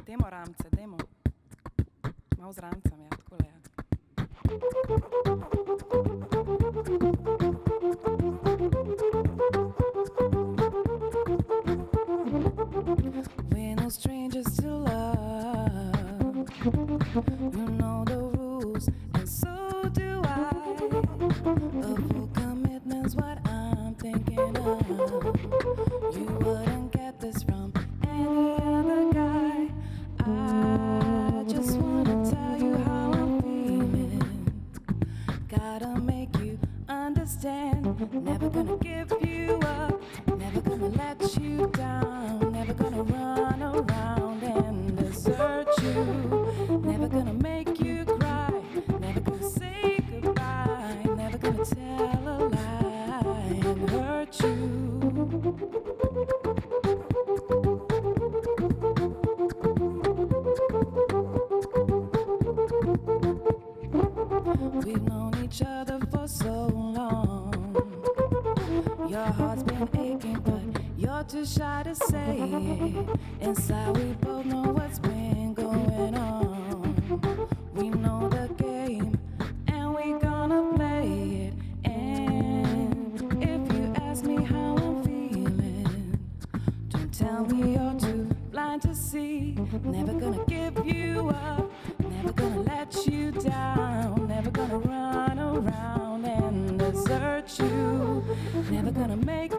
Dajmo ramce, dajmo. Malo z ramcem, ja, tako le. We're no strangers to love. You know the rules, and so do I. A full commitment's what I'm thinking of. You wouldn't get this from any other guy. I just wanna tell you how I'm feeling. Gotta make you understand. Never gonna give you up. Never gonna let you down. Never gonna run around and desert you. Never gonna make you cry. Never gonna say goodbye. Never gonna tell a lie and hurt you. We've known each other for so long. Your heart's been aching, but you're too shy to say it. Inside we both know what's been going on. We know the game, and we gonna play it. And if you ask me how I'm feeling, don't tell me you're too blind to see. Never gonna give you up. Never gonna let you down. Never gonna run around and desert you. Never gonna make